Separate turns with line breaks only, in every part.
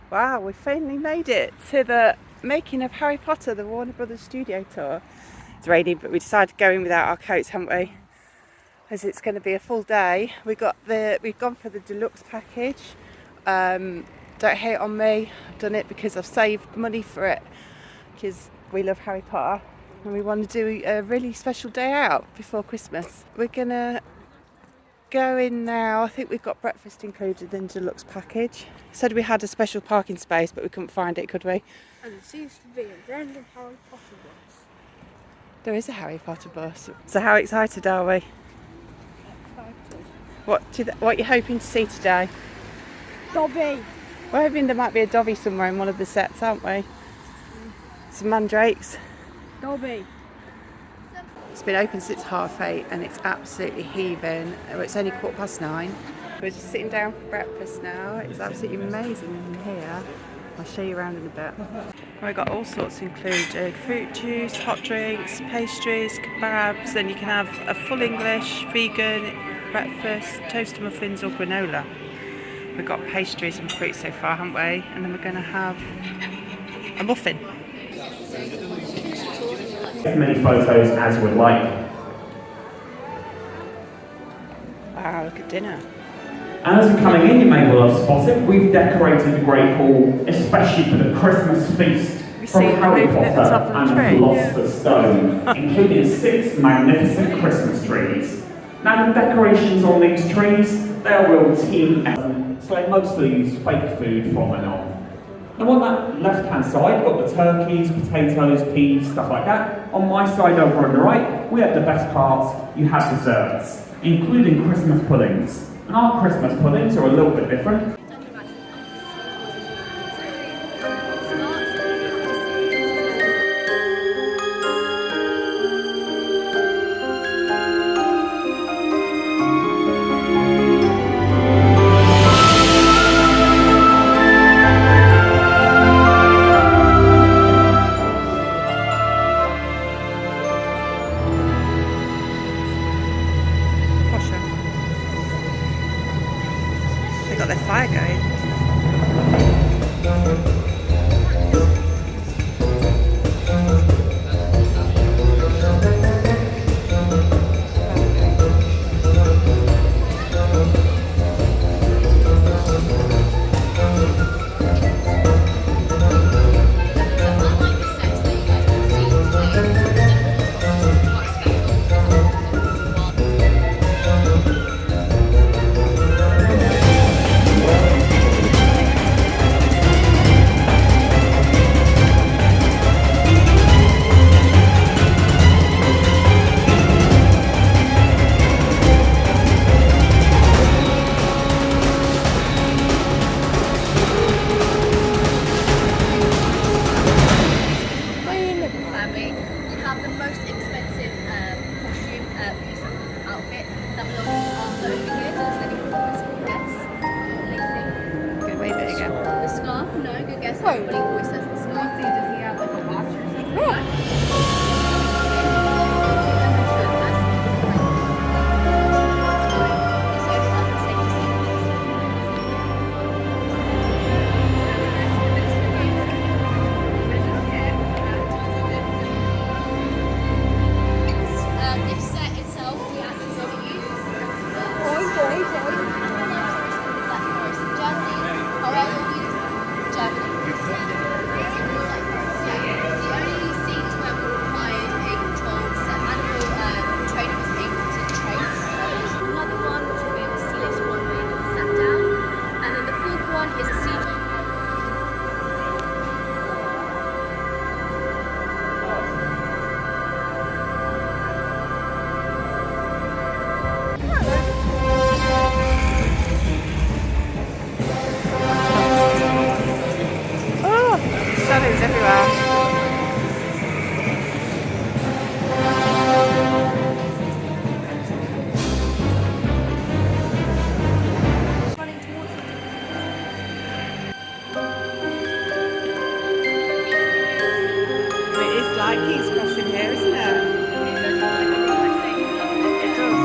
Wow, we finally made it to the making of Harry Potter, the Warner Brothers studio tour. It's raining, but we decided to go in without our coats, haven't we? As it's going to be a full day. We've gone for the deluxe package. Don't hate on me. I've done it because I've saved money for it, because we love Harry Potter and we want to do a really special day out before Christmas. We're gonna go in now. I think we've got breakfast included in the deluxe package. Said we had a special parking space, but we couldn't find it, could we?
And there seems to be a random Harry Potter bus.
There is a Harry Potter bus. So how excited are we?
Excited.
What are you hoping to see today?
Dobby!
We're hoping there might be a Dobby somewhere in one of the sets, aren't we? Some mandrakes.
Dobby!
It's been open since 8:30 and it's absolutely heaving. It's only 9:15. We're just sitting down for breakfast now. It's absolutely amazing in here. I'll show you around in a bit. We've got all sorts included: fruit juice, hot drinks, pastries, kebabs. Then you can have a full English, vegan breakfast, toasted muffins or granola. We've got pastries and fruit so far, haven't we? And then we're going to have a muffin.
As many photos as you would like.
Wow, look at dinner.
And as you're coming in, you may well have spotted, we've decorated the Great Hall especially for the Christmas feast from Harry Potter and the Philosopher's Stone, including 6 magnificent Christmas trees. Now the decorations on these trees, they're a real team effort, so they mostly use fake food from and on. Now on that left-hand side, you've got the turkeys, potatoes, peas, stuff like that. On my side over on the right, we have the best parts. You have desserts, including Christmas puddings. And our Christmas puddings are a little bit different.
They've got their fire going. Shadows everywhere. It is like he's crossing here, isn't it? It does.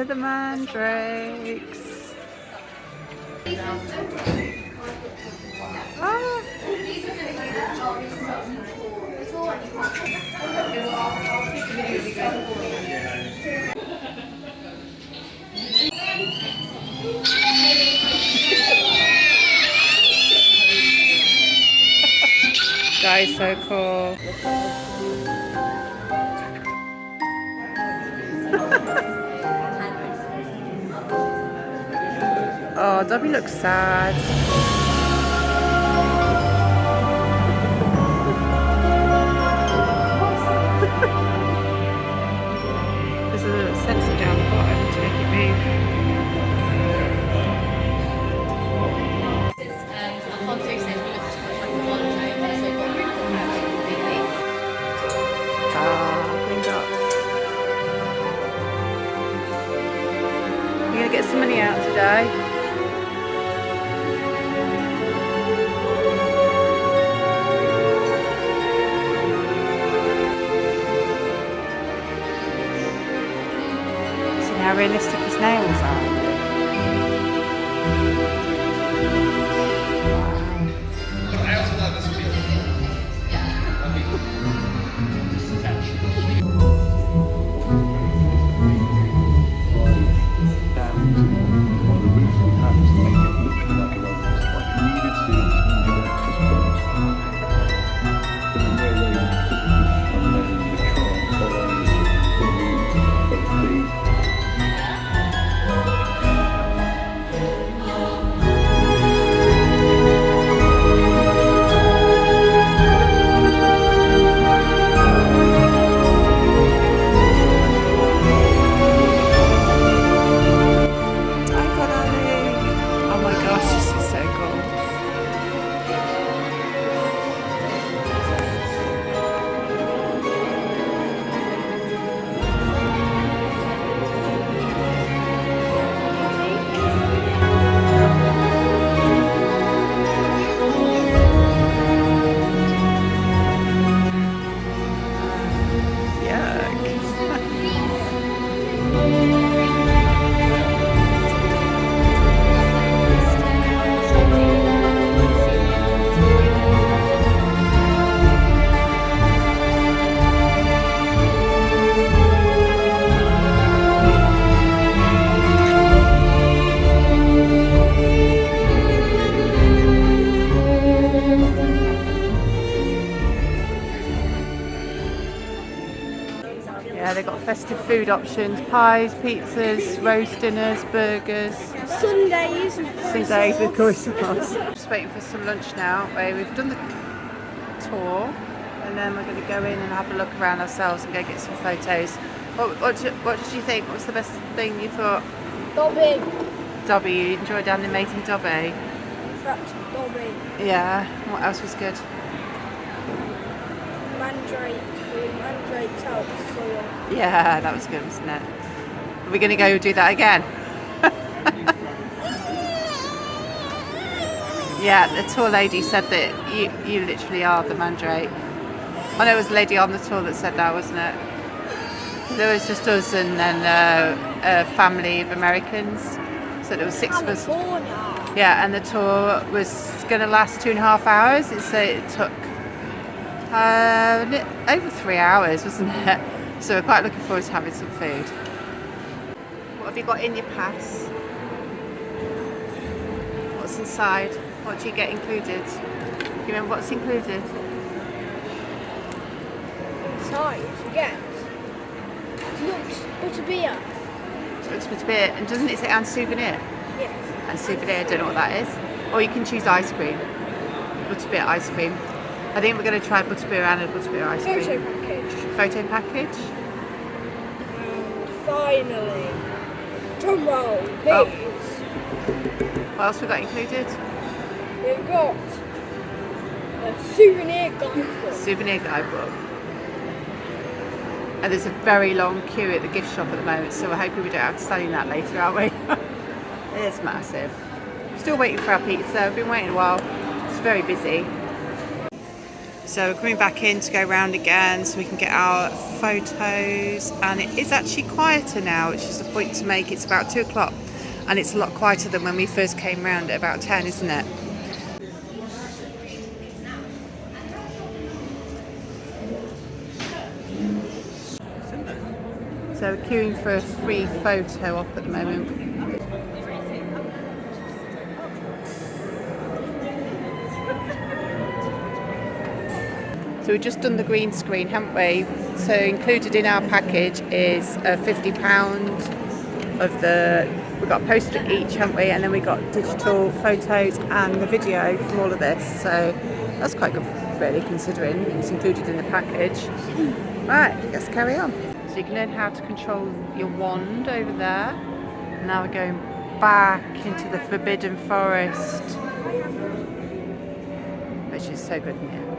to the mandrakes. Ah. That is so cool. Oh, Dobby looks sad. There's a little sensor down the bottom to make it move. Green dots. You're gonna get some money out today. How realistic his nails are. Yeah, they've got festive food options, pies, pizzas, roast dinners, burgers.
Sundays with
croissants. Just waiting for some lunch now. We've done the tour and then we're going to go in and have a look around ourselves and go get some photos. What did you think? What's the best thing you thought?
Dobby.
Dobby, you enjoyed animating Dobby?
That's Dobby.
Yeah, what else was good?
Mandrake's out the soil.
Yeah, that was good, wasn't it? Are we going to go do that again? Yeah, the tour lady said that you literally are the mandrake. I know it was a lady on the tour that said that, wasn't it? There was just us and then a family of Americans. So there was 6 of us. Yeah, and the tour was going to last 2.5 hours. It took over 3 hours, wasn't it? So we're quite looking forward to having some food. What have you got in your pass? What's inside? What do you get included? Do you remember what's included?
Inside, you get Deluxe butterbeer.
Deluxe butterbeer, and doesn't it say and souvenir?
Yes.
And souvenir, I don't know what that is. Or you can choose ice cream. Butterbeer ice cream. I think we're going to try butterbeer and a butterbeer ice cream.
Photo package.
Photo package.
And finally, drum roll, please.
What else we got included?
We've got a souvenir guidebook.
Souvenir guidebook. And there's a very long queue at the gift shop at the moment, so we're hoping we don't have to stand in that later, aren't we? It's massive. Still waiting for our pizza. We've been waiting a while. It's very busy. So we're coming back in to go round again so we can get our photos, and it is actually quieter now, which is a point to make. It's about 2 o'clock and it's a lot quieter than when we first came round at about 10, isn't it? So we're queuing for a free photo op at the moment. So we've just done the green screen, haven't we? So included in our package is £50 of we got a poster each, haven't we? And then we got digital photos and the video from all of this. So that's quite good, really, considering it's included in the package. Right, let's carry on. So you can learn how to control your wand over there. Now we're going back into the Forbidden Forest, which is so good, isn't it?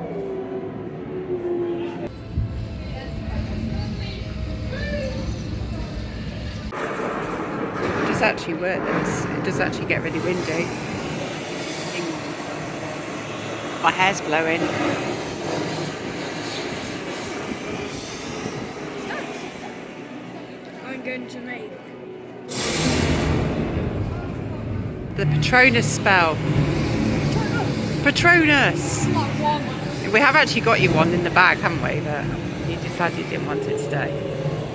It does actually work, this. It does actually get really windy. My hair's blowing.
I'm going to make
The Patronus spell. Patronus! We have actually got you one in the bag, haven't we? But you decided you didn't want it today.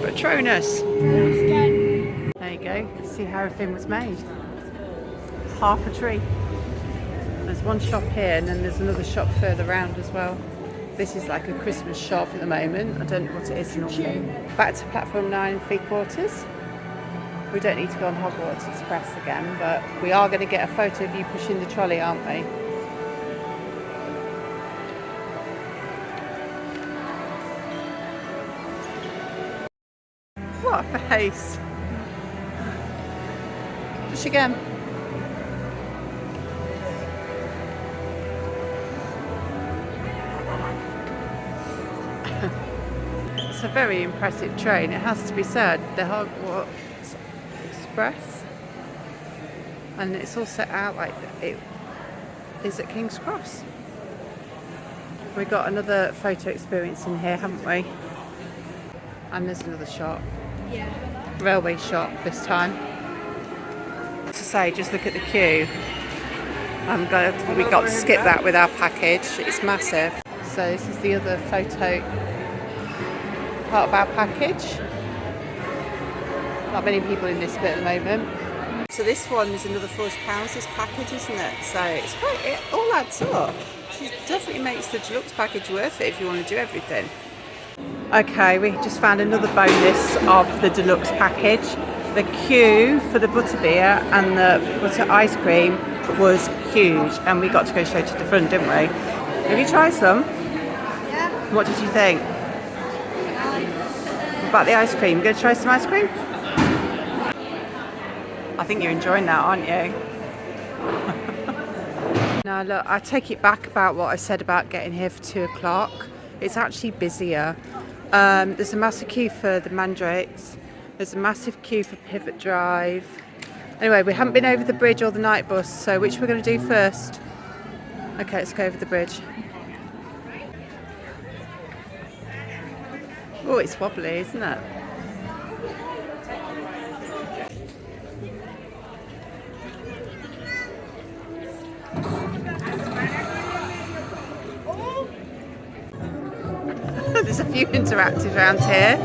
Patronus! There you go. See how everything was made. Half a tree. There's one shop here and then there's another shop further round as well. This is like a Christmas shop at the moment. I don't know what it is normally. Back to platform 9 3/4. We don't need to go on Hogwarts Express again, but we are going to get a photo of you pushing the trolley, aren't we? What a face! Push again. It's a very impressive train, it has to be said. The Hogwarts Express, and it's all set out like it is at King's Cross. We got another photo experience in here, haven't we? And there's another shop.
Yeah.
Railway shop this time. To say, just look at the queue. We got to skip that with our package. It's massive. So this is the other photo part of our package. Not many people in this bit at the moment. So this one is another £40, this package, isn't it? So it's quite, it all adds up. It definitely makes the deluxe package worth it if you want to do everything. Okay, we just found another bonus of the deluxe package. The queue for the butterbeer and the butter ice cream was huge, and we got to go straight to the front, didn't we? Have you tried some?
Yeah.
What did you think? About the ice cream? You going to try some ice cream? I think you're enjoying that, aren't you? Now look, I take it back about what I said about getting here for 2 o'clock. It's actually busier. There's a massive queue for the mandrakes. There's a massive queue for Pivot Drive. Anyway, we haven't been over the bridge or the night bus, so which we're going to do first? Okay, let's go over the bridge. Oh, it's wobbly, isn't it? There's a few interactives around here.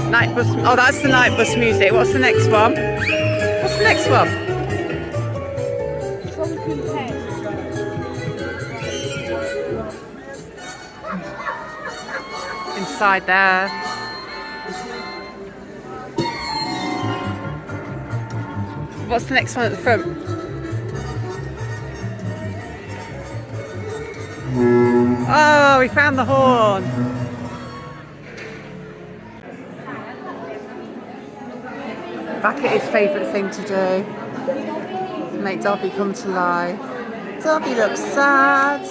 Night bus. Oh, that's the night bus music. What's the next one? What's the next one? Inside there. What's the next one at the front? Oh, we found the horn. Back at his favourite thing to do. Make Dobby come to life. Dobby looks sad.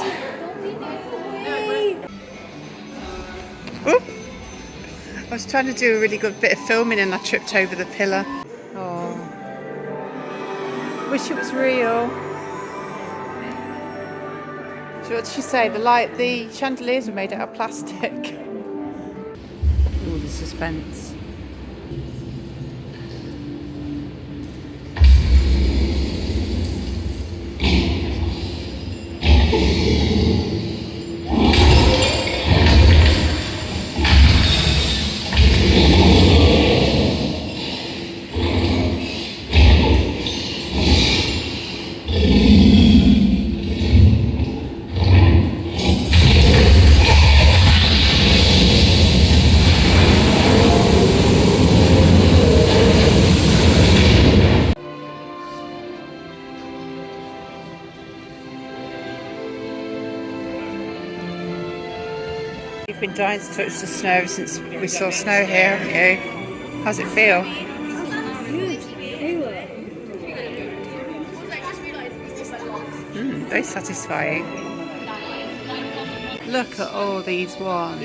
Ooh. I was trying to do a really good bit of filming and I tripped over the pillar. Oh. Wish it was real. So what did she say? The chandeliers were made out of plastic. All the suspense. You've been dying to touch the snow since we saw snow here, haven't you? How's it feel? Very satisfying. Look at all these ones.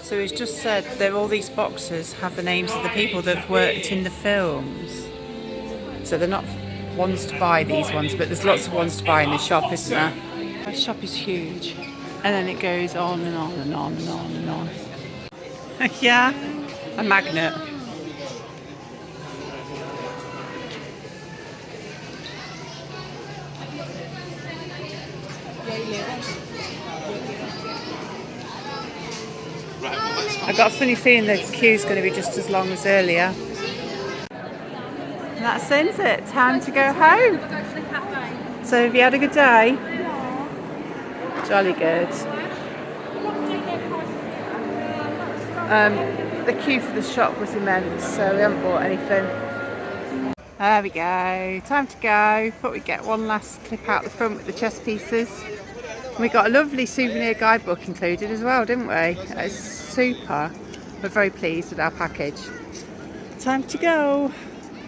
So it's just said that all these boxes have the names of the people that have worked in the films. So they're not ones to buy, these ones, but there's lots of ones to buy in the shop, isn't there? The shop is huge. And then it goes on and on and on and on and on. Yeah, a magnet. I've got a funny feeling the queue's going to be just as long as earlier. And that's it. Time to go home. So have you had a good day? Yeah. Jolly good. The queue for the shop was immense, so we haven't bought anything. There we go. Time to go. Thought we'd get one last clip out the front with the chess pieces. We got a lovely souvenir guidebook included as well, didn't we? It's super. We're very pleased with our package. Time to go.